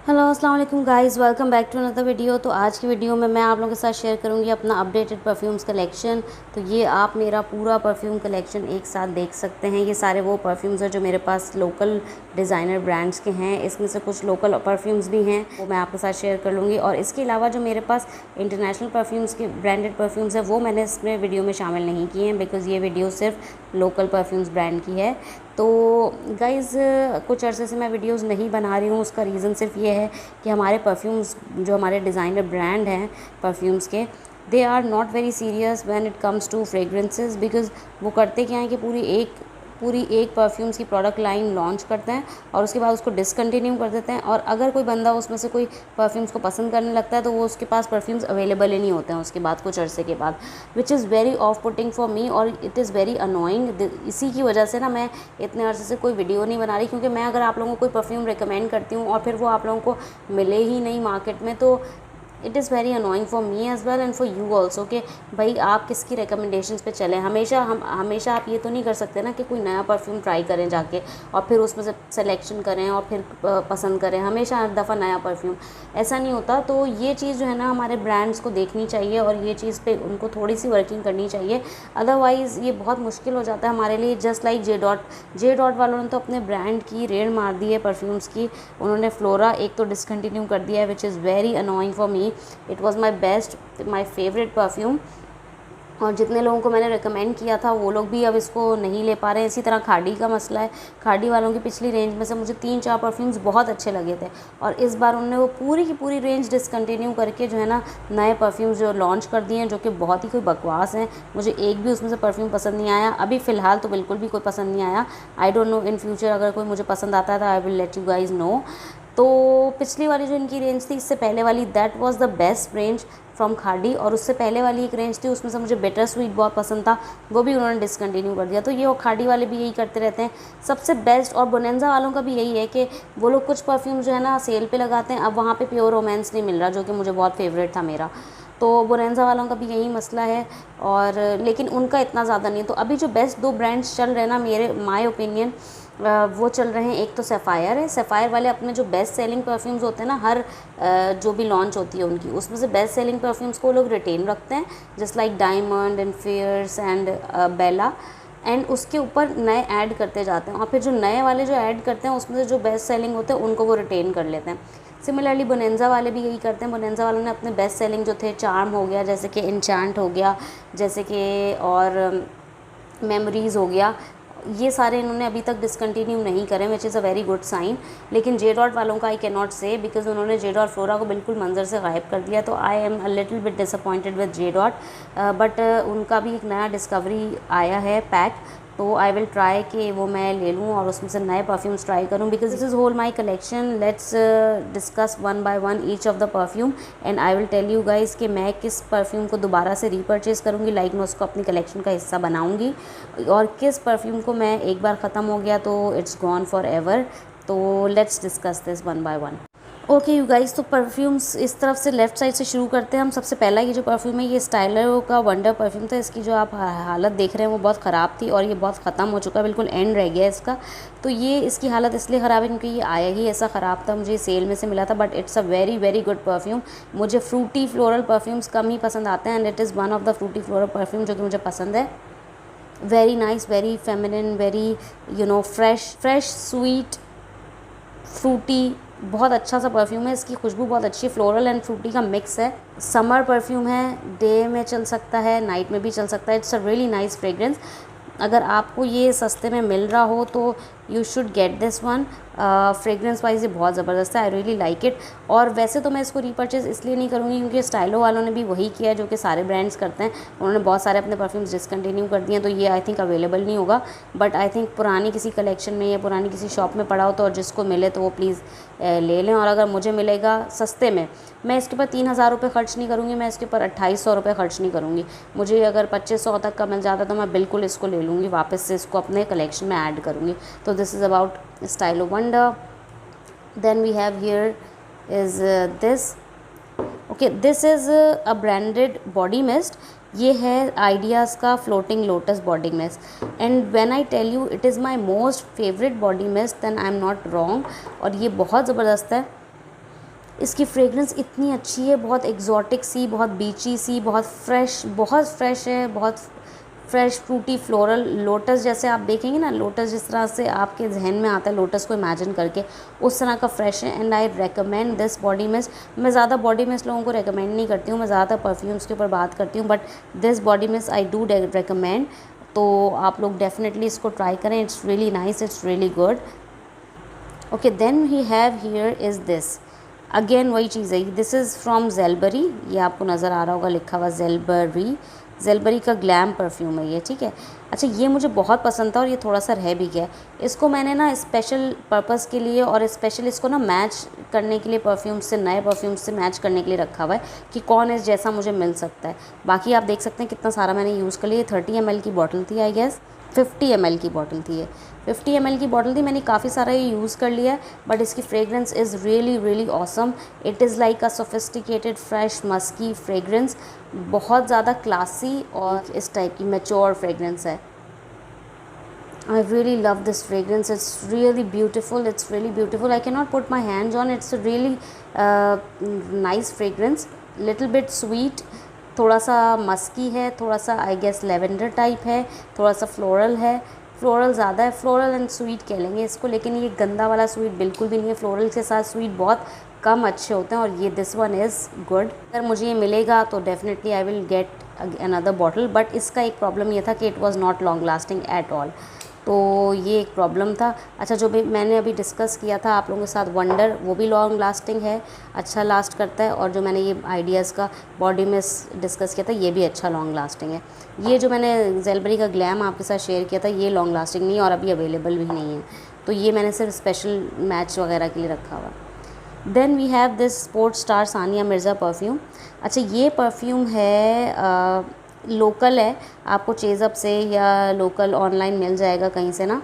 Hello अस्सलाम वालेकुम guys, welcome back to another video. तो आज की वीडियो में मैं आप लोगों के साथ शेयर करूंगी अपना अपडेटेड परफ्यूम्स कलेक्शन। तो ये आप मेरा पूरा परफ्यूम कलेक्शन एक साथ देख सकते हैं। ये सारे वो परफ्यूम्स हैं जो मेरे पास लोकल डिज़ाइनर ब्रांड्स के हैं। इसमें से कुछ लोकल परफ्यूम्स भी हैं, वो मैं आपके साथ शेयर कर लूँगी। और इसके अलावा जो मेरे पास इंटरनेशनल परफ्यूम्स के ब्रांडेड परफ्यूम्स हैं वो मैंने इसमें वीडियो में शामिल नहीं किए हैं, बिकॉज़ ये वीडियो सिर्फ लोकल परफ्यूम्स ब्रांड की है। तो गाइज़ कुछ अरसे से मैं वीडियोस नहीं बना रही हूँ, उसका रीज़न सिर्फ ये है कि हमारे परफ्यूम्स जो हमारे डिज़ाइनर ब्रांड हैं परफ्यूम्स के, they are not very serious when it comes to fragrances. Because वो करते क्या है कि पूरी एक परफ्यूम्स की प्रोडक्ट लाइन लॉन्च करते हैं और उसके बाद उसको डिसकंटिन्यू कर देते हैं। और अगर कोई बंदा उसमें से कोई परफ्यूम्स को पसंद करने लगता है तो वो उसके पास परफ्यूम्स अवेलेबल ही नहीं होते हैं उसके बाद कुछ अरसे के बाद, विच is very of putting for me और इट इज़ वेरी अनोइंग। इसी की वजह से ना मैं इतने अरसे से कोई वीडियो नहीं बना रही, क्योंकि मैं अगर आप लोगों को कोई परफ्यूम रिकमेंड करती हूँ और फिर वो आप लोगों को मिले ही नहीं मार्केट में, तो it is very annoying for me as well and for you also कि भाई आप किसकी रिकमेंडेशंस पे चलें। हमेशा आप ये तो नहीं कर सकते ना कि कोई नया परफ्यूम ट्राई करें जाके और फिर उसमें से सिलेक्शन करें और फिर पसंद करें हमेशा हर दफ़ा नया परफ्यूम, ऐसा नहीं होता। तो ये चीज़ जो है ना हमारे ब्रांड्स को देखनी चाहिए और ये चीज़ पे उनको थोड़ी सी वर्किंग करनी चाहिए, अदरवाइज़ ये बहुत मुश्किल हो जाता है हमारे लिए। जस्ट लाइक जे डॉट वालों ने तो अपने ब्रांड की रेड मार दी है परफ्यूम्स की। उन्होंने फ्लोरा एक तो डिसकंटिन्यू कर दिया है, विच is very annoying for me. It was my favourite perfume और जितने लोगों को मैंने रिकमेंड किया था वो लोग भी अब इसको नहीं ले पा रहे हैं। इसी तरह खाड़ी का मसला है। खाड़ी वालों की पिछली रेंज में से मुझे 3-4 परफ्यूम्स बहुत अच्छे लगे थे और इस बार उन्होंने वो पूरी की पूरी रेंज डिसकंटिन्यू करके जो है ना नए परफ्यूम्स जो लॉन्च कर दिए हैं, जो कि बहुत ही कोई बकवास हैं। मुझे एक भी उसमें से परफ्यूम पसंद नहीं आया, अभी फ़िलहाल तो बिल्कुल भी कोई पसंद नहीं आया। I don't know in future अगर कोई मुझे पसंद आता है तो I will let you guys know. तो पिछली वाली जो इनकी रेंज थी, इससे पहले वाली, that was the best range from खाड़ी। और उससे पहले वाली एक रेंज थी उसमें से मुझे बिटर स्वीट बहुत पसंद था, वो भी उन्होंने डिसकंटिन्यू कर दिया। तो ये खाड़ी वाले भी यही करते रहते हैं सबसे बेस्ट। और बोनेंजा वालों का भी यही है कि वो लोग कुछ परफ्यूम जो है ना सेल पे लगाते हैं, अब वहाँ पे प्योर रोमांस नहीं मिल रहा, जो कि मुझे बहुत फेवरेट था मेरा। तो बोनेंजा वालों का भी यही मसला है। और लेकिन उनका इतना ज़्यादा नहीं। तो अभी जो बेस्ट 2 ब्रांड्स चल रहे हैं ना, मेरे माय ओपिनियन, वो चल रहे हैं। एक तो सफ़ायर है। सफ़ायर वाले अपने जो बेस्ट सेलिंग परफ्यूम्स होते हैं ना, हर जो भी लॉन्च होती है उनकी, उसमें से बेस्ट सेलिंग परफ्यूम्स को वो लोग रिटेन रखते हैं, just like Diamond and Fierce and Bella, and उसके ऊपर नए ऐड करते जाते हैं। और फिर जो नए वाले जो ऐड करते हैं उसमें से जो बेस्ट सेलिंग होते हैं उनको वो रिटेन कर लेते हैं। सिमिलरली बोनेंजा वाले भी यही करते हैं। बोनेंजा वालों ने अपने बेस्ट सेलिंग जो थे, चार्म हो गया, जैसे कि इंचांट हो गया, जैसे कि और मेमोरीज़ हो गया, ये सारे इन्होंने अभी तक डिसकंटिन्यू नहीं करें, which is a very good sign. लेकिन जे डॉट वालों का I can not say, because उन्होंने जे डॉट फ्लोरा को बिल्कुल मंजर से गायब कर दिया। तो I am a little bit disappointed with J dot, but उनका भी एक नया डिस्कवरी आया है पैक, तो आई विल ट्राई कि वो मैं ले लूँ और उसमें से नए परफ्यूम्स ट्राई करूँ, because this is whole my collection. Let's discuss one by one each of the perfume and I will tell you guys कि मैं किस परफ्यूम को दोबारा से रीपरचेज़ करूँगी, लाइक मैं उसको अपनी कलेक्शन का हिस्सा बनाऊँगी, और किस परफ्यूम को मैं एक बार ख़त्म हो गया तो इट्स गॉन फॉर एवर। तो let's discuss this one by one. Okay you guys, तो परफ्यूम्स इस तरफ से लेफ़्ट साइड से शुरू करते हैं हम। सबसे पहला ये जो परफ्यूम है, ये स्टाइलर का वंडर परफ्यूम था। इसकी जो आप हालत देख रहे हैं वो बहुत ख़राब थी और ये बहुत ख़त्म हो चुका है, बिल्कुल एंड रह गया इसका। तो ये इसकी हालत इसलिए ख़राब है क्योंकि ये आया ही ऐसा ख़राब था, मुझे सेल में से मिला था, but it's a very very good perfume. मुझे फ्रूटी फ्लोरल परफ्यूम्स कम ही पसंद आते हैं and it is one of the Frooti floral perfume जो कि मुझे पसंद है। Very nice, very feminine, very fresh sweet Frooti, बहुत अच्छा सा परफ्यूम है। इसकी खुशबू बहुत अच्छी है, फ्लोरल एंड फ्रूटी का मिक्स है। समर परफ्यूम है, डे में चल सकता है, नाइट में भी चल सकता है। It's a really nice fragrance. अगर आपको ये सस्ते में मिल रहा हो तो you should get this one. Fragrance wise ये बहुत ज़बरदस्त है, आई रियली लाइक इट। और वैसे तो मैं इसको रीपरचेज़ इसलिए नहीं करूँगी क्योंकि स्टाइलो वालों ने भी वही किया जो कि सारे ब्रांड्स करते हैं, उन्होंने बहुत सारे अपने परफ्यूम्स डिसकंटिन्यू कर दिए हैं, तो ये आई थिंक अवेलेबल नहीं होगा। बट आई थिंक पुरानी किसी कलेक्शन में या पुरानी किसी शॉप में पड़ा हो तो, और जिसको मिले तो वो प्लीज़ ले लें। और अगर मुझे मिलेगा सस्ते में, मैं इसके ऊपर 3,000 रुपये ख़र्च नहीं करूँगी, मैं इसके ऊपर 2,800 रुपये ख़र्च नहीं करूँगी। मुझे अगर 2500 तक का मिल जाता तो मैं बिल्कुल इसको ले लूँगी, वापस से इसको अपने कलेक्शन में ऐड करूँगी। तो this is about Stylo wonder. Then we have here is this. Okay, this is a branded body mist. ये है आइडियाज़ का floating lotus body mist, and when I tell you it is my most favourite body mist then I am not wrong. और ये बहुत ज़बरदस्त है। इसकी fragrance इतनी अच्छी है, बहुत एग्जॉटिक सी, बहुत बीची सी, बहुत फ्रेश है, बहुत फ्रेश फ्रूटी फ्लोरल। लोटस जैसे आप देखेंगे ना, लोटस जिस तरह से आपके जहन में आता है लोटस को इमेजिन करके, उस तरह का फ्रेश है। And I recommend this body mist. मैं ज़्यादा बॉडी मिस्ट लोगों को रेकमेंड नहीं करती हूँ, मैं ज़्यादातर परफ्यूम्स के ऊपर बात करती हूँ, but this body mist I do recommend. तो आप लोग डेफिनेटली इसको ट्राई करें, it's really nice, it's really good. Okay, then we have here is this, again वही चीज़ है, दिस इज़ फ्रॉम जेलबरी। ये आपको नज़र आ रहा होगा लिखा हुआ जेलबरी का ग्लैम परफ्यूम है ये, ठीक है। अच्छा, ये मुझे बहुत पसंद था और ये थोड़ा सा रह भी गया। इसको मैंने ना स्पेशल पर्पस के लिए और स्पेशल इसको ना मैच करने के लिए परफ्यूम से, नए परफ्यूम से मैच करने के लिए रखा हुआ है कि कौन इस जैसा मुझे मिल सकता है। बाकी आप देख सकते हैं कितना सारा मैंने यूज़ कर लिया। 30 ml की बॉटल थी, आई गेस 50 ml की बॉटल थी ये, 50 ml की बॉटल थी। मैंने काफ़ी सारा ये यूज़ कर लिया है, बट इसकी fragrance is really awesome. It is like a sophisticated fresh musky fragrance, बहुत ज़्यादा क्लासी और इस टाइप की मैच्योर फ्रेगरेंस है। I really love this fragrance. It's really beautiful. It's really beautiful. I cannot put my hands on. It's a really nice fragrance. Little bit sweet. थोड़ा सा मस्की है, थोड़ा सा आई गेस लेवेंडर टाइप है, थोड़ा सा floral है। फ्लोरल ज़्यादा है, फ्लोरल एंड स्वीट कह लेंगे इसको, लेकिन ये गंदा वाला स्वीट बिल्कुल भी नहीं है। फ्लोरल के साथ स्वीट बहुत कम अच्छे होते हैं और ये दिस वन इज़ गुड। अगर मुझे ये मिलेगा तो definitely I will get another bottle, but इसका एक प्रॉब्लम ये था कि it was not long lasting at all, तो ये एक प्रॉब्लम था। अच्छा, जो भी मैंने अभी डिस्कस किया था आप लोगों के साथ, वंडर, वो भी लॉन्ग लास्टिंग है, अच्छा लास्ट करता है। और जो मैंने ये आइडियाज़ का बॉडी में डिस्कस किया था, ये भी अच्छा लॉन्ग लास्टिंग है। ये जो मैंने जेलबरी का ग्लैम आपके साथ शेयर किया था, ये लॉन्ग लास्टिंग नहीं और अभी अवेलेबल भी नहीं है, तो ये मैंने सिर्फ स्पेशल मैच वगैरह के लिए रखा हुआ। Then we have this sports star Sania Mirza perfume. अच्छा, ये परफ्यूम है लोकल है, आपको चेज़अप से या लोकल ऑनलाइन मिल जाएगा कहीं से ना,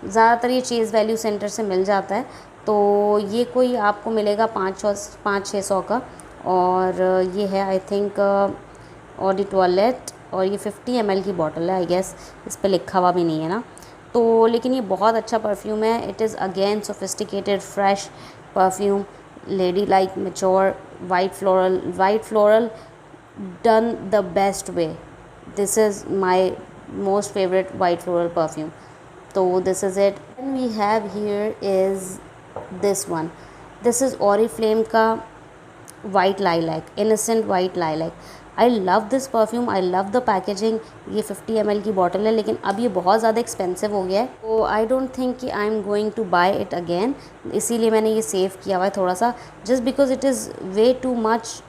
ज़्यादातर ये चेज़ वैल्यू सेंटर से मिल जाता है। तो ये कोई आपको मिलेगा 500-600 का, और ये है आई थिंक ऑडी टॉयलेट, और ये 50 ml की बॉटल है, आई गेस इस पर लिखा हुआ भी नहीं है ना। तो लेकिन ये बहुत अच्छा परफ्यूम है। It is again sophisticated fresh perfume, lady like mature, white floral done the best way. This is my most favorite white floral perfume. So this is it. And we have here is this one. This is Oriflame का white lilac, innocent white lilac. I love this perfume. I love the packaging. ये 50 ml की bottle है, लेकिन अब ये बहुत ज़्यादा expensive हो गया है, तो आई डोंट थिंक कि I am going to buy it again. इसीलिए मैंने ये सेव किया हुआ है थोड़ा सा, just because it is way too much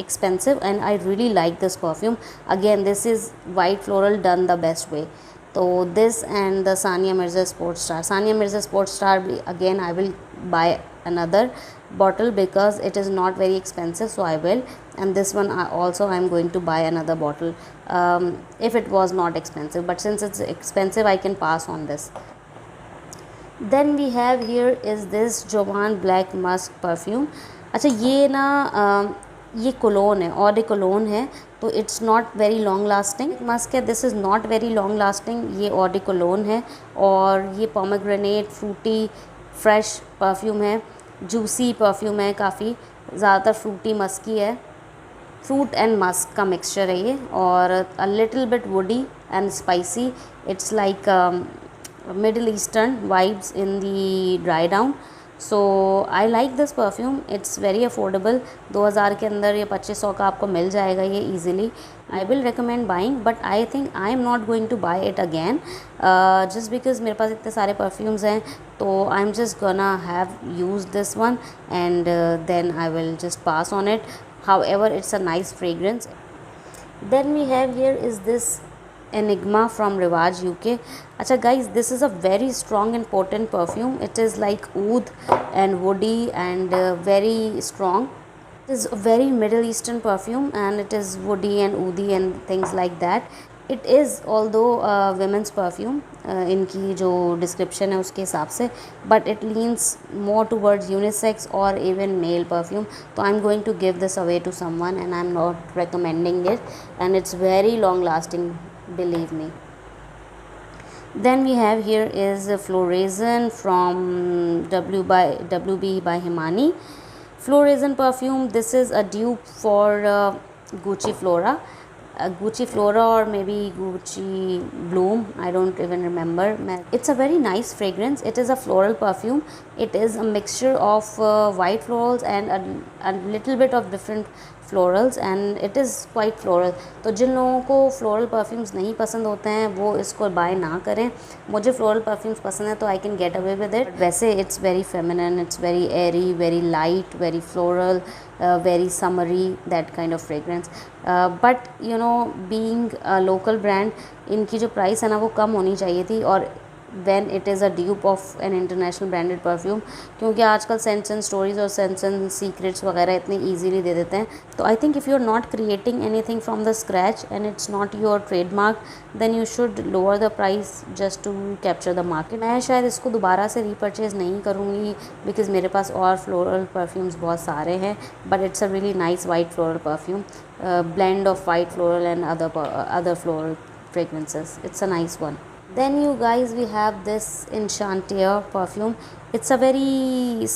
expensive and I really like this perfume. Again, this is white floral done the best way. So this and the Sania Mirza Sports Star. Sania Mirza Sports Star, again I will buy another bottle because it is not very expensive, so I will. And this one also I am going to buy another bottle if it was not expensive, but since it's expensive I can pass on this. Then we have here is this Jovan Black Musk perfume. अच्छा, ये ना ये colon है, Audi cologne है, तो it's not very long lasting. Musk है, this is not very long lasting. ये Audi cologne है और ये पोमेग्रेनेट फ्रूटी फ्रेश परफ्यूम है, जूसी परफ्यूम है, काफ़ी ज़्यादातर फ्रूटी मस्की है, फ्रूट एंड मस्क का मिक्सचर है ये, और a little bit woody and spicy. It's like middle eastern vibes in the dry down. So I like this perfume, it's very affordable. 2000 के अंदर या 2500 का आपको मिल जाएगा ये easily. I will recommend buying, but I think I am not going to buy it again, just because मेरे पास इतने सारे परफ्यूम्स हैं, तो I am just gonna have use this one and then I will just pass on it. However, it's a nice fragrance. Then we have here is this Enigma from Rivaj UK. Acha guys, this is a very strong and potent perfume. It is like oud and woody and very strong. It is a very Middle Eastern perfume and it is woody and oudi and things like that. It is although women's perfume इनकी जो description है उसके हिसाब से, but it leans more towards unisex और even male perfume. तो I am going to give this away to someone and I am not recommending it, and it's very long lasting, believe me. Then we have here is Florazen from WB by Himani. Florazen perfume, this is a dupe for Gucci Flora. Gucci Flora or maybe Gucci Bloom, I don't even remember. It's a very nice fragrance. It is a floral perfume. It is a mixture of white florals and a little bit of different florals and it is quite floral. तो जिन लोगों को floral perfumes नहीं पसंद होते हैं वो इसको बाय ना करें. मुझे फ्लोरल परफ्यूम्स पसंद है तो I can get away with it. वैसे it's very feminine, it's very airy, very light, very floral, very summery, that kind of fragrance. But you know, being a local brand, इनकी जो price है ना वो कम होनी चाहिए थी, और when it is a dupe of an international branded perfume, क्योंकि आजकल सेंस एंड स्टोरीज और सेंस एंड सीक्रेट्स वगैरह इतने ईजीली दे देते हैं. तो I think if you are not creating anything from the scratch and it's not your trademark, then you should lower the price just to capture the market. मैं शायद इसको दोबारा से रीपरचेज नहीं करूँगी बिकॉज मेरे पास और फ्लोरल परफ्यूम्स बहुत सारे हैं. But it's a really nice white floral perfume, blend of white floral and other floral fragrances. It's a nice one. Then you guys, we have this Enchanteur perfume. It's a very,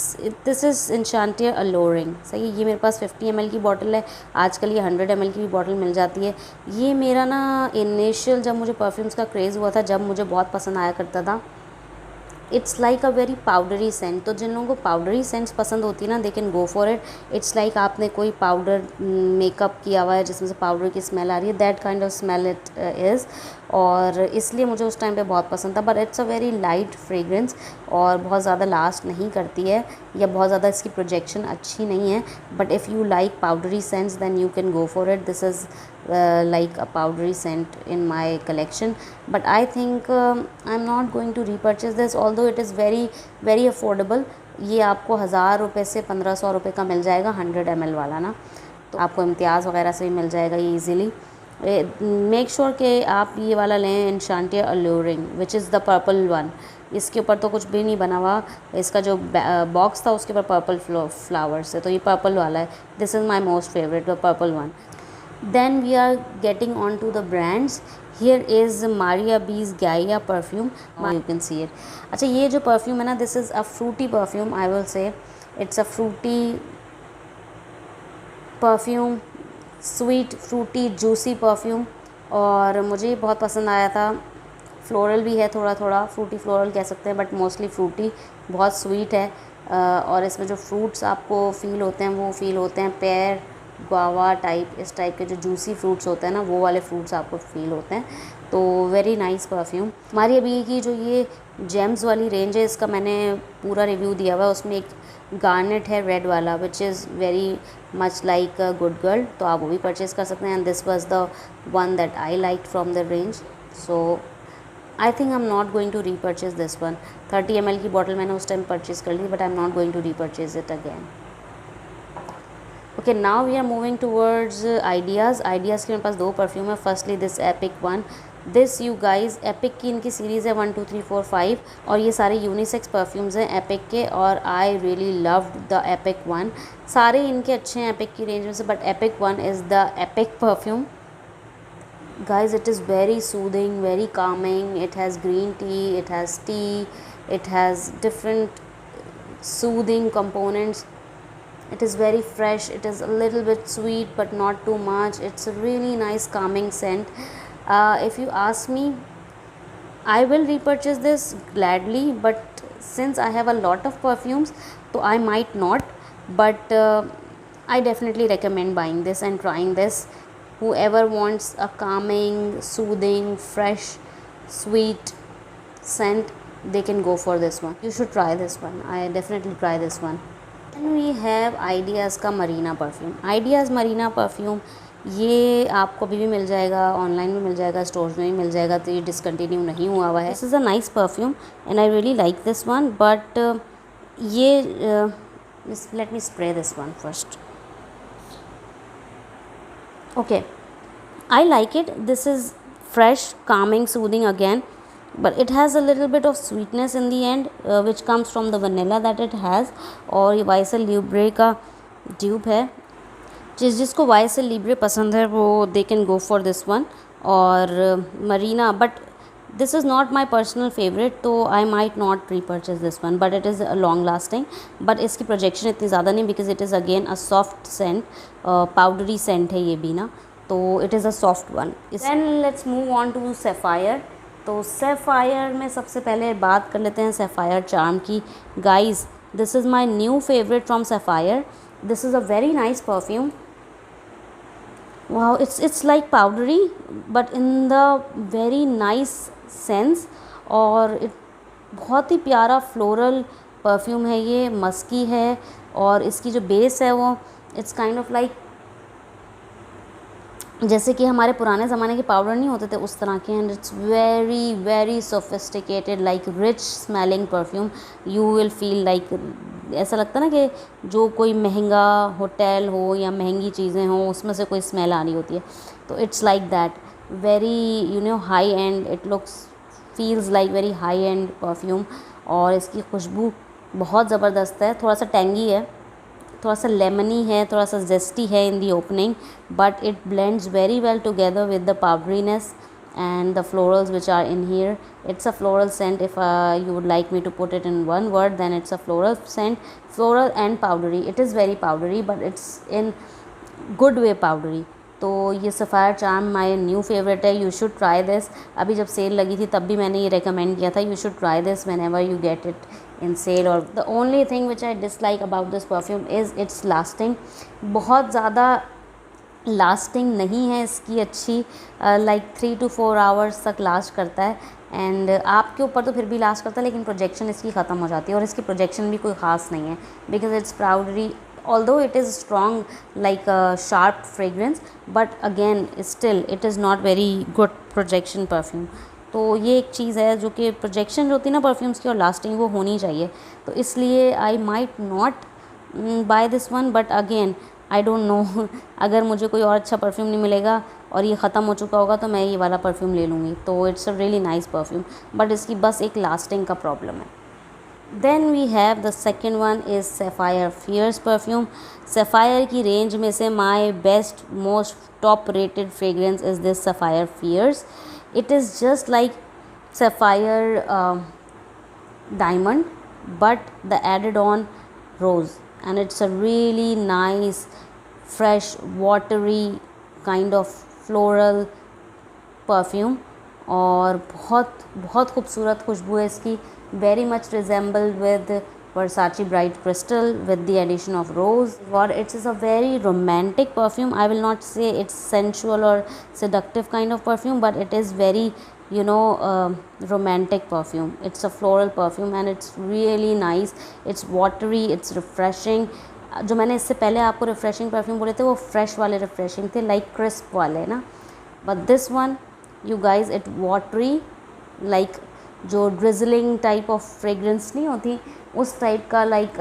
this is Enchanteur Alluring. सही, ये मेरे पास 50 ml की bottle है. आजकल ये 100 ml की भी bottle मिल जाती है. ये मेरा ना इनिशियल जब मुझे परफ्यूम्स का क्रेज़ हुआ था, जब मुझे बहुत पसंद आया करता था, it's like a very powdery scent. तो जिन लोगों को पाउडरी सेंट्स पसंद होती है ना, they can go for it. It's like आपने कोई पाउडर मेकअप किया हुआ है जिसमें से पाउडर की स्मेल आ रही है, that kind of smell it is. और इसलिए मुझे उस टाइम पे बहुत पसंद था. But it's a very light fragrance और बहुत ज़्यादा लास्ट नहीं करती है, या बहुत ज़्यादा इसकी प्रोजेक्शन अच्छी नहीं है. But if you like powdery scents then you can go for it. This is like a powdery scent in my collection, but I think I'm not going to repurchase this, although it is very very affordable. ये आपको 1000 रुपये से 1500 रुपये का मिल जाएगा 100 ml वाला ना. तो आपको इम्तियाज़ वगैरह से भी मिल जाएगा ये ईज़िली. मेक श्योर कि आप ये वाला लें, Enchanteur Alluring, which is the purple one. इसके ऊपर तो कुछ भी नहीं बना हुआ, इसका जो बॉक्स था उसके ऊपर पर्पल फ्लावर्स है, तो ये पर्पल वाला है. This is my most favourite, the purple one. Then we are getting on to the brands. Here is Maria B's Gaia perfume. You can see it. अच्छा, ये जो perfume है ना, this is a fruity perfume. I will say it's a fruity perfume, sweet, fruity, juicy perfume. और मुझे बहुत पसंद आया था. फ्लोरल भी है, थोड़ा थोड़ा फ्रूटी फ्लोरल कह सकते हैं, बट मोस्टली फ्रूटी. बहुत स्वीट है, और इसमें जो फ्रूट्स आपको फ़ील होते हैं वो फ़ील होते हैं पेयर, गुआवा टाइप, इस टाइप के जो जूसी फ्रूट्स होते हैं ना, वो वाले फ्रूट्स आपको फ़ील होते हैं. तो वेरी नाइस परफ्यूम. हमारी अभी की जो ये जेम्स वाली रेंज है, इसका मैंने पूरा रिव्यू दिया हुआ है. उसमें एक गार्नेट है रेड वाला, which is very much like a good girl, तो आप वो भी परचेज़ कर सकते हैं. And this was the one that I like from the range. So I think I am not going to repurchase this one. 30 ml की bottle मैंने उस टाइम परचेज़ कर ली, but I am not going to repurchase it again. Okay, now we are moving towards ideas. Ideas के मेरे पास 2 perfume है. Firstly this epic one. This you guys, epic की इनकी सीरीज़ है 1 2 3 4 5, और ये सारे यूनिसेक्स परफ्यूम्स हैं एपिक के, और I really loved the epic one. सारे इनके अच्छे हैं एपिक की रेंज में से, but epic one is the epic perfume. Guys, it is very soothing, very calming. It has green tea, it has tea, it has different soothing components. It is very fresh. It is a little bit sweet but not too much. It's a really nice calming scent. If you ask me, I will repurchase this gladly, but since I have a lot of perfumes, so I might not, but I definitely recommend buying this and trying this. Whoever wants a calming, soothing, fresh, sweet scent, they can go for this one. You should try this one. I definitely try this one. Then we have Ideas का Marina perfume. Ideas Marina perfume, ये आपको अभी भी मिल जाएगा, online भी मिल जाएगा, stores में भी मिल जाएगा, तो ये डिसकंटिन्यू नहीं हुआ हुआ है. This is a nice perfume and I really like this one, but ये let me spray this one first. Okay, I like it. This is fresh, calming, soothing again, but it has a little bit of sweetness in the end, which comes from the vanilla that it has. और ये YSL Libre का dupe है. जिसको YSL Libre पसंद है वो they can go for this one. और Marina, but This is not my personal favorite, तो I might not repurchase this one, but it is long lasting. but इसकी projection इतनी ज़्यादा नहीं, because it is again a soft scent, powdery scent है ये भी ना, तो it is a soft one. Then let's move on to Sapphire. तो Sapphire में सबसे पहले बात कर लेते हैं Sapphire Charm की. Guys, this is my new favorite from Sapphire. This is a very nice perfume. Wow, it's like powdery but in the very nice sense, और बहुत ही प्यारा फ्लोरल परफ्यूम है ये, मस्की है, और इसकी जो बेस है वो इट्स काइंड ऑफ लाइक जैसे कि हमारे पुराने ज़माने के पाउडर नहीं होते थे उस तरह के, and it's very very sophisticated, like rich smelling perfume. You will feel like, ऐसा लगता है ना कि जो कोई महंगा होटल हो या महंगी चीज़ें हों उसमें से कोई स्मेल आ रही होती है, तो it's like that. Very high and, it looks feels like very high and perfume. और इसकी खुशबू बहुत ज़बरदस्त है, थोड़ा सा टेंगी है, थोड़ा सा लेमनी है, थोड़ा सा जेस्टी है in the opening, but it blends very well together with the powderiness and the florals which are in here. It's a floral scent. If you would like me to put it in one word, then it's a floral scent, floral and powdery. It is very powdery but it's in good way powdery. तो ये sapphire charm my new favourite है. You should try this. अभी जब cell लगी थी तब भी मैंने ये रेकमेंड किया था, you should try this whenever you get it in sale. और the only thing which I dislike about this perfume is its lasting. बहुत ज़्यादा लास्टिंग नहीं है इसकी अच्छी, लाइक 3 to 4 आवर्स तक लास्ट करता है, एंड आपके ऊपर तो फिर भी लास्ट करता है, लेकिन प्रोजेक्शन इसकी ख़त्म हो जाती है. और इसकी प्रोजेक्शन भी कोई ख़ास नहीं है, because it's powdery, although it is strong like a sharp fragrance, but again still it is not very good projection perfume. तो ये एक चीज़ है जो कि प्रोजेक्शन जो होती है ना परफ्यूम्स की और लास्टिंग वो होनी चाहिए, तो इसलिए I might not buy this one. But again I don't know, अगर मुझे कोई और अच्छा परफ्यूम नहीं मिलेगा और ये ख़त्म हो चुका होगा तो मैं ये वाला परफ्यूम ले लूँगी. तो it's a really nice perfume, but इसकी बस एक लास्टिंग का प्रॉब्लम है. Then we have the second one is Sapphire Fierce perfume. Sapphire की रेंज में से my best most top rated fragrance is this Sapphire Fierce. It is just like Sapphire Diamond but the added on rose, and it's a really nice fresh watery kind of floral perfume. और बहुत बहुत खूबसूरत खुशबू है इसकी, very much resembled with Versace Bright Crystal with the addition of rose. Or it is a very romantic perfume. I will not say it's sensual or seductive kind of perfume, but it is very romantic perfume. It's a floral perfume and it's really nice. It's watery, it's refreshing. जो मैंने इससे पहले आपको refreshing perfume बोले थे वो fresh वाले refreshing थे, लाइक क्रिस्प वाले ना, but this one you guys it watery, like जो ड्रिजलिंग टाइप ऑफ फ्रेगरेंस नहीं होती उस टाइप का, लाइक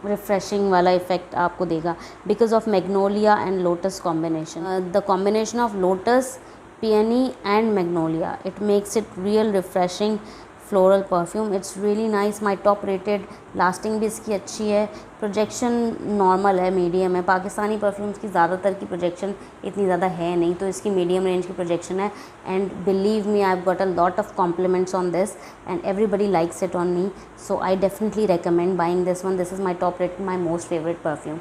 रिफ़्रेशिंग वाला इफ़ेक्ट आपको देगा because of Magnolia and lotus combination. The combination of lotus, peony and magnolia, it makes it real refreshing floral perfume. It's really nice, my top rated. Lasting भी इसकी अच्छी है, projection normal है, medium है. Pakistani perfumes की ज़्यादातर की projection इतनी ज़्यादा है नहीं, तो इसकी मीडियम रेंज की प्रोजेक्शन है. And believe me, I have got a lot of compliments on this and everybody likes it on me, so I definitely recommend buying this one. This is my top rated, my most favourite perfume.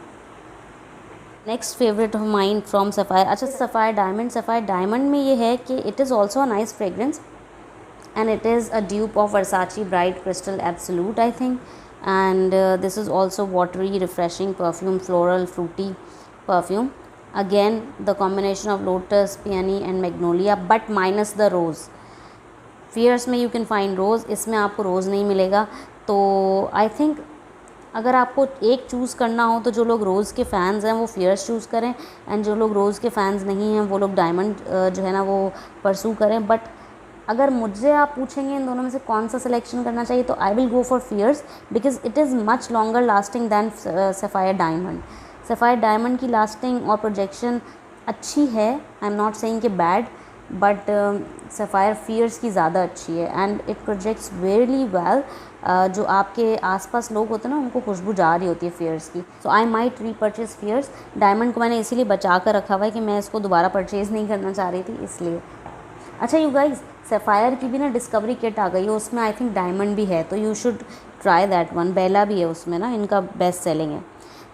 Next favourite of mine from Sapphire. अच्छा, Sapphire Diamond. Sapphire Diamond में ये है कि it is also a nice fragrance and it is a dupe of Versace Bright Crystal Absolute, I think. And this is also watery, refreshing perfume, floral, fruity perfume. Again, the combination of lotus, peony and magnolia, but minus the rose. Fierce में you can find rose, इसमें आपको rose नहीं मिलेगा. तो I think अगर आपको एक choose करना हो तो जो लोग रोज़ के फ़ैन्स हैं वो फियर्स चूज़ करें, एंड जो लोग रोज़ के फ़ैन्स नहीं हैं वो लोग डायमंड जो है ना वो परसू करें. बट अगर मुझे आप पूछेंगे इन दोनों में से कौन सा सिलेक्शन करना चाहिए, तो I will go for Fierce because it is much longer lasting than Sapphire Diamond. Sapphire Diamond की लास्टिंग और प्रोजेक्शन अच्छी है, आई एम नॉट सेइंग कि बैड, बट सफ़ायर फियर्स की ज़्यादा अच्छी है and it projects very well. जो आपके आसपास लोग होते हैं ना उनको खुशबू जा रही होती है फियर्स की. सो आई माइट रीपर्चेज़ फियर्स. डायमंड को मैंने इसीलिए बचा कर रखा हुआ है कि मैं इसको दोबारा परचेज़ नहीं करना चाह रही थी, इसलिए. अच्छा यू गाइस, सफ़ायर की भी ना डिस्कवरी किट आ गई है, उसमें आई थिंक डायमंड भी है, तो you should try that one. Bella भी है उसमें ना, इनका बेस्ट सेलिंग है।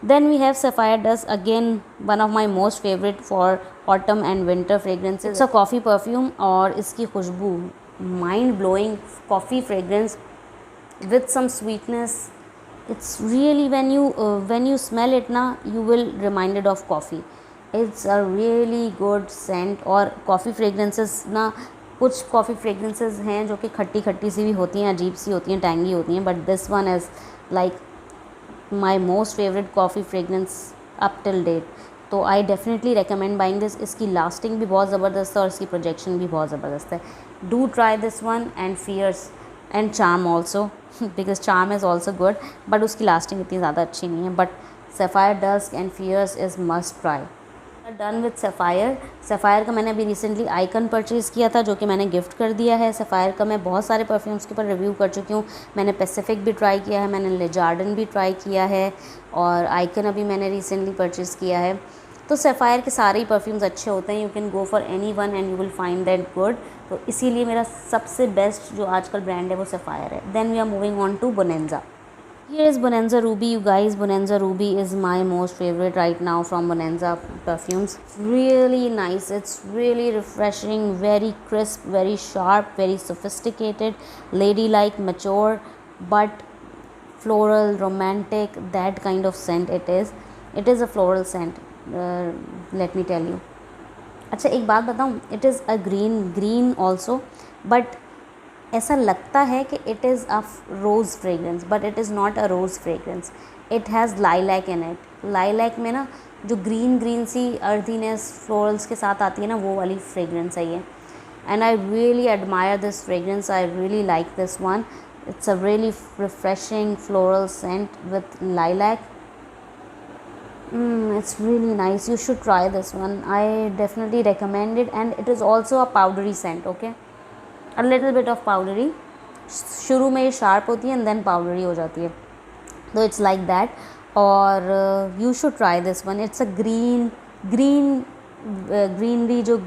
Then we have sapphire dust, again one of my most favourite for autumn and winter fragrances. It's a coffee perfume और इसकी खुशबू mind blowing coffee fragrance with some sweetness. It's really when you smell it na, you will reminded of coffee. It's a really good scent. और coffee fragrances ना, कुछ coffee fragrances हैं जो कि खट्टी खट्टी सी भी होती हैं, अजीब सी होती हैं, टैंगी होती हैं, but this one is like my most favorite coffee fragrance up till date. तो आई डेफिनेटली रिकमेंड बाइंग दिस। इसकी लास्टिंग भी बहुत ज़बरदस्त है और इसकी प्रोजेक्शन भी बहुत ज़बरदस्त है। Do try this one and Fierce and Charm also, because Charm is also good, but उसकी लास्टिंग इतनी ज़्यादा अच्छी नहीं है। But Sapphire Dusk and Fierce is must try. Done with Sapphire. Sapphire का मैंने अभी रिसेंटली आइकन परचेज़ किया था, जो कि मैंने गिफ्ट कर दिया है। सफ़ायर का मैं बहुत सारे परफ्यूम्स के ऊपर रिव्यू कर चुकी हूँ। मैंने पैसिफिक भी ट्राई किया है, मैंने ले जार्डन भी ट्राई किया है, और आइकन अभी मैंने रिसेंटली परचेज़ किया है। तो सफ़ायर के सारे ही परफ्यूम्स अच्छे होते हैं, you can go for any one and you will find that good. तो इसीलिए मेरा सबसे बेस्ट जो आजकल ब्रांड है वो सफ़ायर है। Then we are moving on to Bonanza. Here is Bonanza Ruby, you guys. Bonanza Ruby is my most favorite right now from Bonanza perfumes. Really nice. It's really refreshing, very crisp, very sharp, very sophisticated, ladylike, mature, but floral, romantic, that kind of scent it is. It is a floral scent. Let me tell you. अच्छा एक बात बताऊँ, it is a green also, but ऐसा लगता है कि it is a rose fragrance, but it is not a rose fragrance, it has lilac in it. Lilac में ना जो ग्रीन सी अर्थीनेस फ्लोरल्स के साथ आती है ना, वो वाली फ्रेगरेंस है ये। And I really admire this fragrance, I really like this one. It's a really refreshing floral scent with lilac. It's really nice. You should try this one. I definitely recommend it, and it is also a powdery scent. Okay, a little bit of powdery. शुरू में ये sharp होती है and then powdery हो जाती है, तो it's like that. और you should try this one. It's a greenery जो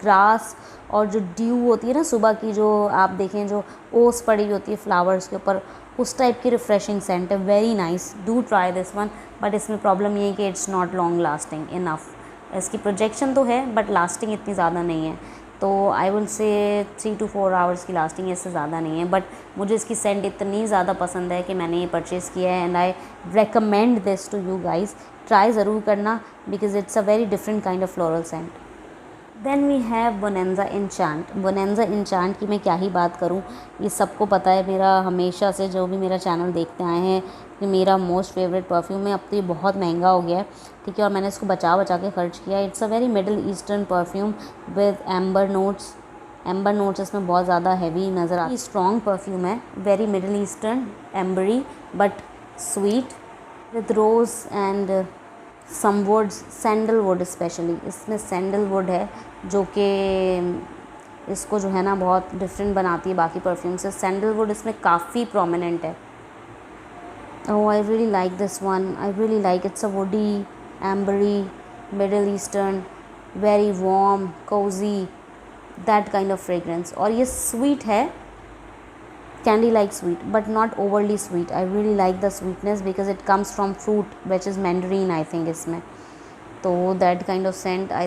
ग्रास और जो ड्यू होती है ना सुबह की, जो आप देखें जो ओस पड़ी होती है फ्लावर्स के ऊपर, उस टाइप की रिफ्रेशिंग सेंट है। Very nice, do try this one. But इसमें प्रॉब्लम ये है कि it's not long lasting enough. इसकी प्रोजेक्शन तो है बट लास्टिंग इतनी ज़्यादा नहीं है, तो I will say 3 to 4 hours की लास्टिंग, इससे ज़्यादा नहीं है। बट मुझे इसकी सेंट इतनी ज़्यादा पसंद है कि मैंने ये परचेज़ किया है, and I recommend this to you guys. Try ज़रूर करना, because it's a very different kind of floral scent. Then we have Bonanza Enchant. Bonanza Enchant की मैं क्या ही बात करूँ, ये सबको पता है। मेरा हमेशा से जो भी मेरा चैनल देखते आए हैं कि मेरा मोस्ट फेवरेट परफ्यूम है। अब तो ये बहुत महंगा हो गया है, ठीक है, और मैंने इसको बचा के खर्च किया। It's a very middle eastern perfume with amber notes. Amber notes इसमें बहुत ज़्यादा हैवी नज़र आती है। स्ट्रॉन्ग परफ्यूम है, very middle eastern, ambery but sweet, with rose and some woods, sandalwood specially. इसमें सैंडलवुड है जो कि इसको जो है ना बहुत डिफरेंट बनाती है बाकी परफ्यूम से। सैंडलवुड इसमें काफ़ी प्रोमिनेंट है। Oh I really like this one, I really like. It's a woody, ambery, middle eastern, very warm, cosy, that kind of fragrance. और ये स्वीट है, candy like sweet but not overly sweet. I really like the sweetness because it comes from fruit which is mandarin I think इसमें, तो that kind of scent I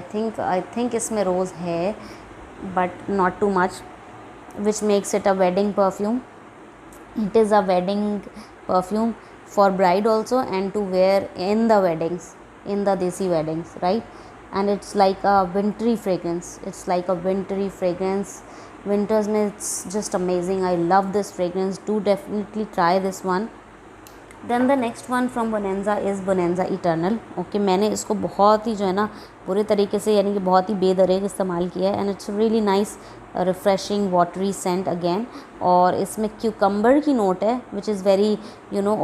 think इसमें rose है but not too much, which makes it a wedding perfume. It is a wedding perfume for bride also and to wear in the weddings, in the desi weddings, right? And it's like a wintry fragrance. It's like a wintry fragrance. Winters में it's just amazing. I love this fragrance. Do definitely try this one. Then the next one from Bonanza is Bonanza Eternal. Okay, मैंने इसको बहुत ही जो है ना बुरे तरीके से, यानी कि बहुत ही बेदरेग इस्तेमाल किया है, and it's really nice refreshing watery scent again. और इसमें क्यूकम्बर की नोट है which is very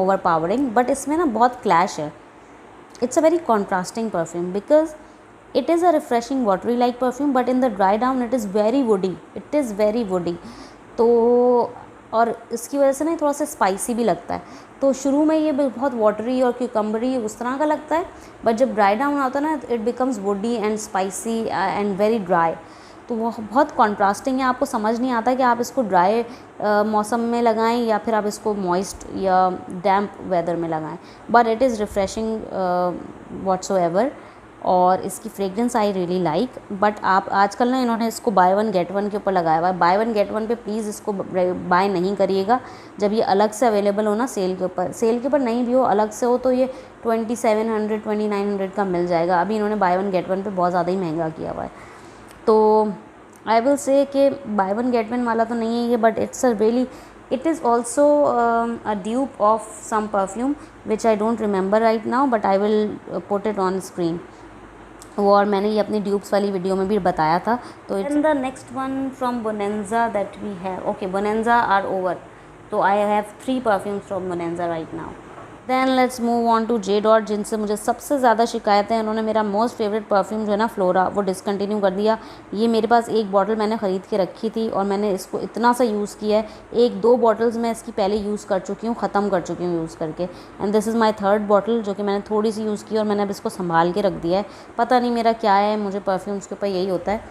overpowering, but इसमें ना बहुत क्लैश है. It's a very contrasting perfume because it is a refreshing watery like perfume but in the dry down it is very woody. It is very woody. तो और इसकी वजह से ना थोड़ा सा स्पाइसी भी लगता है। तो शुरू में ये बहुत वाटरी और क्यूकम्बरी उस तरह का लगता है, बट जब ड्राई डाउन आता है ना it becomes woody and spicy and very dry. तो वो बहुत कॉन्ट्रास्टिंग है, आपको समझ नहीं आता कि आप इसको ड्राई मौसम में लगाएं या फिर आप इसको मॉइस्ट या डैम्प वेदर में लगाएं, but it is refreshing whatsoever. और इसकी fragrance I really like. But आप आजकल ना इन्होंने इसको बाय वन गेट वन के ऊपर लगाया हुआ है। बाय वन गेट वन पे प्लीज़ इसको बाय नहीं करिएगा। जब ये अलग से अवेलेबल हो ना सेल के ऊपर नहीं भी हो, अलग से हो, तो ये 2700 2900 का मिल जाएगा। अभी इन्होंने बाय वन गेट वन पे बहुत ज़्यादा ही महंगा किया हुआ है। तो आई विल से कि बाय वन गेट वन वाला तो नहीं है ये, but it's a really, it is also a dupe of some perfume which I don't remember right now, but I will put it on screen। वो और मैंने ये अपनी ड्यूप्स वाली वीडियो में भी बताया था। तो it's the next one from Bonanza that we have. Okay, Bonanza are over, तो I have 3 perfumes from Bonanza right now. Then let's move on to J dot, जिनसे मुझे सबसे ज़्यादा शिकायतें हैं। उन्होंने मेरा मोस्ट फेवरेट परफ्यूम जो है ना फ्लोरा, वो डिसकंटिन्यू कर दिया। ये मेरे पास एक बॉटल मैंने ख़रीद के रखी थी और मैंने इसको इतना सा यूज़ किया है, 1-2 बॉटल्स मैं इसकी पहले यूज़ कर चुकी हूँ, ख़त्म कर चुकी हूँ यूज़ करके। And this is my 3rd bottle जो कि मैंने थोड़ी सी यूज़ की और मैंने अब इसको संभाल के रख दिया है। पता नहीं मेरा क्या है, मुझे परफ्यूम्स के ऊपर यही होता है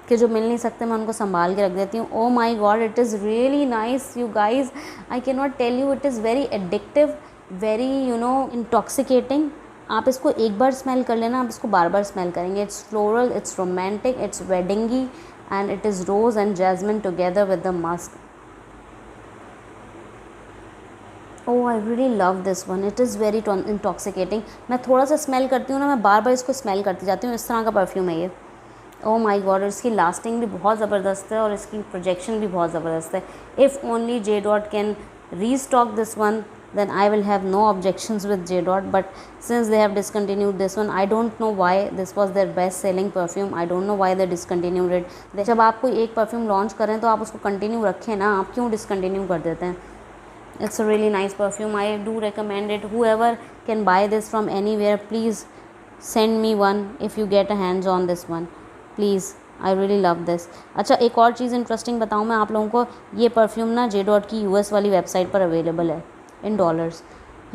कि जो मिल नहीं सकते मैं उनको संभाल के रख देती हूँ। Oh my god, it is really nice you guys, I can not tell you, it is very addictive, very intoxicating. आप इसको एक बार स्मेल कर लेना, आप इसको बार बार स्मेल करेंगे। It's floral, it's romantic, it's weddingy, and it is rose and jasmine together with the musk. Oh, I really love this one, it is very intoxicating. मैं थोड़ा सा स्मेल करती हूँ ना, मैं बार बार इसको स्मेल करती जाती हूँ। इस तरह का परफ्यूम है ये। ओह माई गॉड, इसकी लास्टिंग भी बहुत ज़बरदस्त है और इसकी प्रोजेक्शन भी बहुत ज़बरदस्त है। If only J dot can restock this one, then I will have no objections with J Dot, but since they have discontinued this one, I don't know why. This was their best selling perfume, I don't know why they discontinued it. जब आप कोई एक perfume launch करें तो आप उसको continue रखें ना, आप क्यों डिसकंटिन्यू कर देते हैं? It's a really nice perfume, I do recommend it. Whoever can buy this from anywhere, please send me one if you get a hands on this one, please. I really love this. अच्छा, एक और चीज़ interesting बताऊँ मैं आप लोगों को, ये perfume ना J Dot की US वाली वेबसाइट पर अवेलेबल है इन डॉलर्स।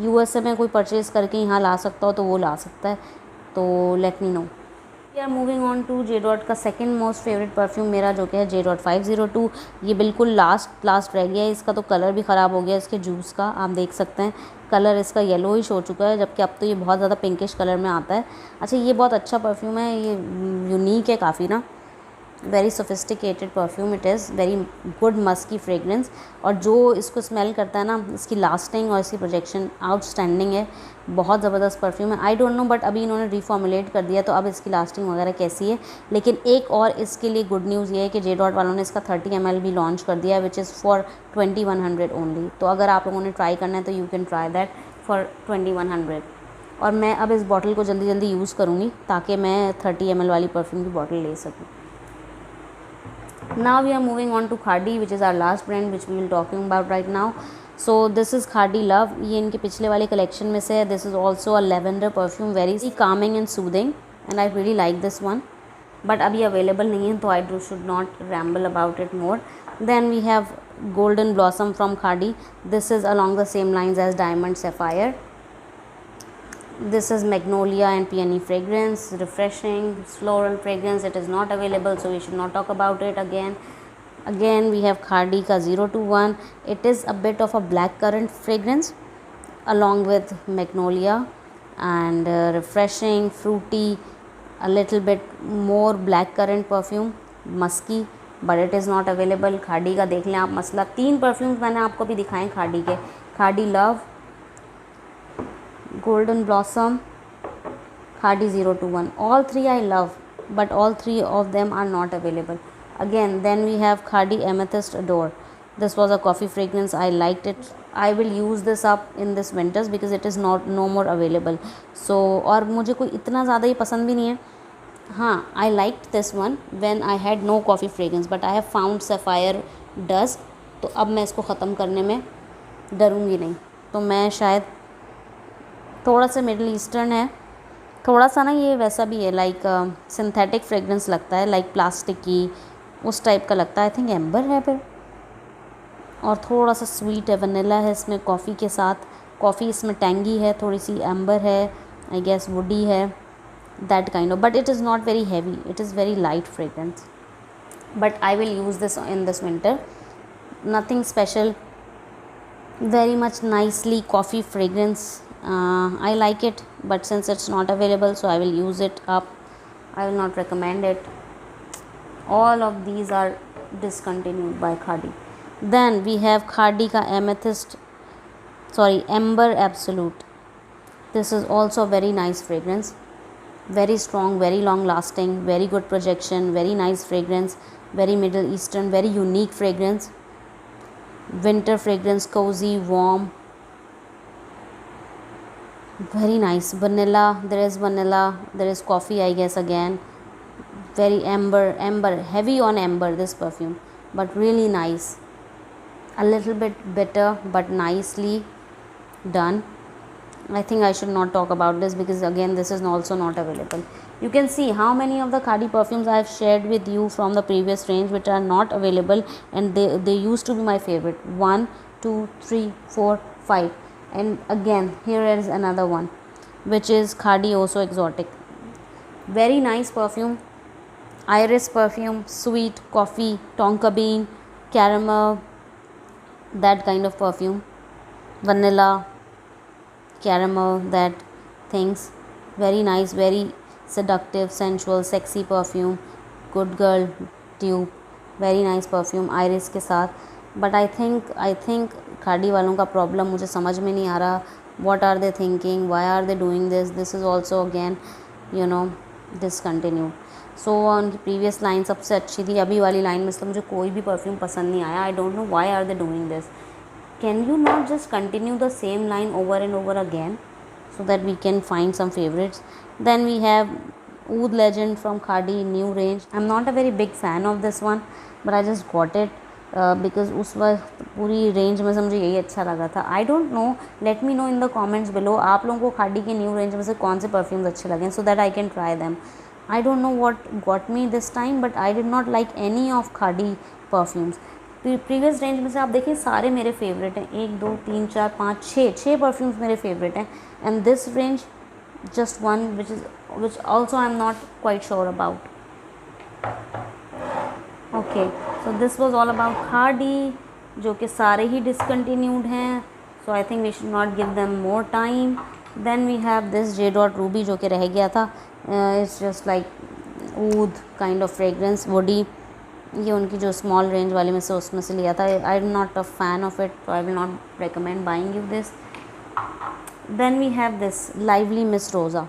US से मैं कोई परचेज़ करके यहाँ ला सकता हो तो वो ला सकता है, तो let me know. We are moving on to J dot का सेकंड मोस्ट फेवरेट परफ्यूम मेरा, जो कि है जे डॉट 502। ये बिल्कुल लास्ट रह गया है, इसका तो कलर भी ख़राब हो गया इसके जूस का, आप देख सकते हैं कलर इसका येलोइश हो चुका है, जबकि अब तो ये बहुत ज़्यादा पिंकिश कलर में आता है। अच्छा, ये बहुत अच्छा परफ्यूम है, ये यूनिक है काफ़ी ना, very sophisticated perfume, it is very good musky fragrance. और जो इसको स्मेल करता है ना, इसकी लास्टिंग और इसकी प्रोजेक्शन आउटस्टैंडिंग है, बहुत ज़बरदस्त परफ्यूम है। आई डोंट नो, बट अभी इन्होंने रीफॉर्मुलेट कर दिया तो अब इसकी लास्टिंग वगैरह कैसी है। लेकिन एक और इसके लिए गुड न्यूज़ ये है कि जे डॉट वालों ने इसका 30 ml भी लॉन्च कर दिया है, विच इज़ फॉर 2100 ओनली। तो अगर आप लोगों ने ट्राई करना है तो you can try that for 2100। और मैं अब इस बॉटल को जल्दी जल्दी यूज़ करूँगी ताकि मैं 30 ml वाली परफ्यूम की बॉटल ले सकूँ। Now we are moving on to Khadi, which is our last brand which we will talking about right now. So this is Khadi Love, ये इनके पिछले वाले कलेक्शन में से है। This is also a lavender perfume, very calming and soothing, and I really like this one. But अभी available नहीं है तो I should not ramble about it more. Then we have Golden Blossom from Khadi. This is along the same lines as Diamond Sapphire. This is magnolia and peony fragrance, refreshing floral fragrance. It is not available, so we should not talk about it again. We have Khadi ka 021. It is a bit of a black currant fragrance along with magnolia, and refreshing, fruity, a little bit more black currant perfume, musky, but it is not available. Khadi का देख लें आप मसला। 3 perfumes मैंने आपको भी दिखाएं खाड़ी के, Khadi Love, Golden Blossom, Khadi 021. All 3 I love, but all 3 of them are not available. Again, then we have Khadi Amethyst Adore. This was a coffee fragrance, I liked it. I will use this up in this winters because it is no more available. So, और मुझे कोई इतना ज़्यादा ही पसंद भी नहीं है। हाँ, I liked this one when I had no coffee fragrance, but I have found Sapphire does. तो अब मैं इसको ख़त्म करने में डरूँगी नहीं। तो मैं शायद थोड़ा सा मिडल ईस्टर्न है, थोड़ा सा ना ये वैसा भी है, लाइक सिंथेटिक फ्रेगरेंस लगता है, लाइक प्लास्टिक की उस टाइप का लगता है। आई थिंक एम्बर है फिर, और थोड़ा सा स्वीट है, वनीला है इसमें कॉफ़ी के साथ। कॉफ़ी इसमें टैंगी है, थोड़ी सी एम्बर है, आई गेस वुडी है, that kind of, but it is not very heavy, it is very light fragrance. but I will use this in this winter. Nothing special, very much nicely coffee fragrance. I like it, but since it's not available, so I will use it up. I will not recommend it. All of these are discontinued by Khadi. Then we have Khadi ka Amber Absolute. This is also a very nice fragrance, very strong, very long lasting, very good projection, very nice fragrance, very Middle Eastern, very unique fragrance. Winter fragrance, cozy, warm, very nice. Vanilla, there is coffee, I guess, again. Very amber, heavy on amber, this perfume, but really nice. A little bit bitter, but nicely done. I think I should not talk about this because again this is also not available. You can see how many of the Khadi perfumes I have shared with you from the previous range which are not available, and they used to be my favorite. 1 2 3 4 5, and again here is another one which is Khadi Oso Exotic. Very nice perfume, iris perfume, sweet coffee, tonka bean, caramel, that kind of perfume, vanilla, caramel, that things. Very nice, very seductive, sensual, sexy perfume, good girl dupe, very nice perfume iris के साथ. But I think Khadi वालों का problem मुझे समझ में नहीं आ रहा. What are they thinking? Why are they doing this? This is also again discontinued. सो उनकी प्रीवियस लाइन सबसे अच्छी थी. अभी वाली लाइन में से मुझे कोई भी परफ्यूम पसंद नहीं आया. I don't know why are they doing this. Can you not just continue the same line over and over again so that we can find some favorites? Then we have Oud Legend from Khadi new range. I'm not a very big fan of this one, but I just got it because उस वक्त पूरी range में से मुझे यही अच्छा लगा था. I don't know, let me know in the comments below आप लोगों को Khadi के न्यू रेंज में से कौन से परफ्यूम्स अच्छे लगे so that I can try them. I don't know what got me this time, but I did not like any of Khadi perfumes. Previous range में से आप देखिए सारे मेरे फेवरेट हैं. 1 2 3 4 5 6 परफ्यूम्स मेरे फेवरेट हैं. And this range just one which also I am not quite sure about. Okay, so this was all about Khadi, जो कि सारे ही डिसकंटिन्यूड हैं. So I think we should not give them more time. Then we have this J.Ruby जो कि रह गया था. It's just like oud kind of fragrance, woody. ये उनकी जो स्मॉल रेंज वाली में से उसमें से लिया था. I am not a fan of it, so I will not recommend buying you this. Then we have this lively miss Rosa.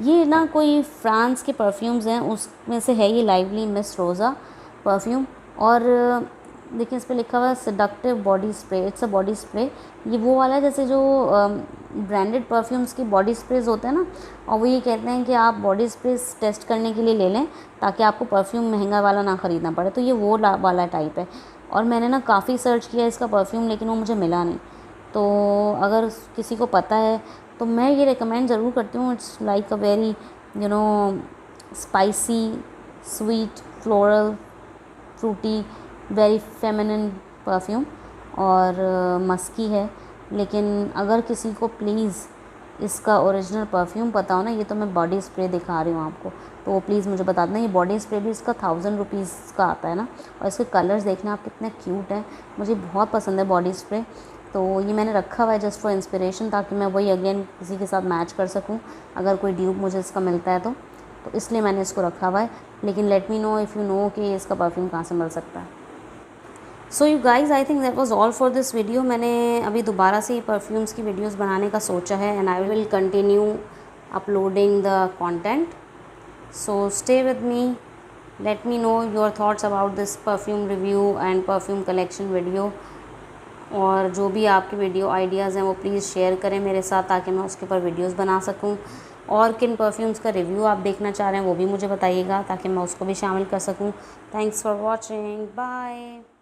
ये ना कोई फ्रांस के परफ्यूम्स हैं, उसमें से है ये लाइवली मिस रोज़ा परफ्यूम. और देखिए इस पर लिखा हुआ है seductive body spray. It's a body spray. ये वो वाला है जैसे जो ब्रांडेड परफ्यूम्स की बॉडी स्प्रेज होते हैं ना, और वो ये कहते हैं कि आप बॉडी स्प्रेज टेस्ट करने के लिए ले लें ताकि आपको परफ्यूम महंगा वाला ना ख़रीदना पड़े. तो ये वो वाला टाइप है. और मैंने ना काफ़ी सर्च किया इसका परफ्यूम, लेकिन वो मुझे मिला नहीं. तो अगर किसी को पता है तो मैं ये रिकमेंड ज़रूर करती हूँ. It's like a very spicy, sweet, floral, fruity, very feminine perfume और मस्की है. लेकिन अगर किसी को प्लीज़ इसका ओरिजिनल परफ्यूम पता हो ना, ये तो मैं बॉडी स्प्रे दिखा रही हूँ आपको, तो वो प्लीज़ मुझे बता देना. ये बॉडी स्प्रे भी इसका 1000 रुपीज़ का आता है ना, और इसके कलर्स देखना आप कितने क्यूट हैं. मुझे बहुत पसंद है बॉडी स्प्रे. तो ये मैंने रखा हुआ है जस्ट फॉर इंस्पिरेशन, ताकि मैं वही अगेन किसी के साथ मैच कर सकूँ अगर कोई ड्यूब मुझे इसका मिलता है तो इसलिए मैंने इसको रखा हुआ है. लेकिन late me know if you know कि इसका परफ्यूम कहाँ से मिल सकता है. So you guys, I think that was all for this video. मैंने अभी दोबारा से परफ्यूम्स की वीडियोस बनाने का सोचा है, and I will continue uploading the content. So stay with me, late me know your thoughts about this perfume review and perfume collection video. और जो भी आपके वीडियो आइडियाज़ हैं वो प्लीज़ शेयर करें मेरे साथ, ताकि मैं उसके ऊपर वीडियोस बना सकूं. और किन परफ्यूम्स का रिव्यू आप देखना चाह रहे हैं वो भी मुझे बताइएगा, ताकि मैं उसको भी शामिल कर सकूं. Thanks for watching, bye.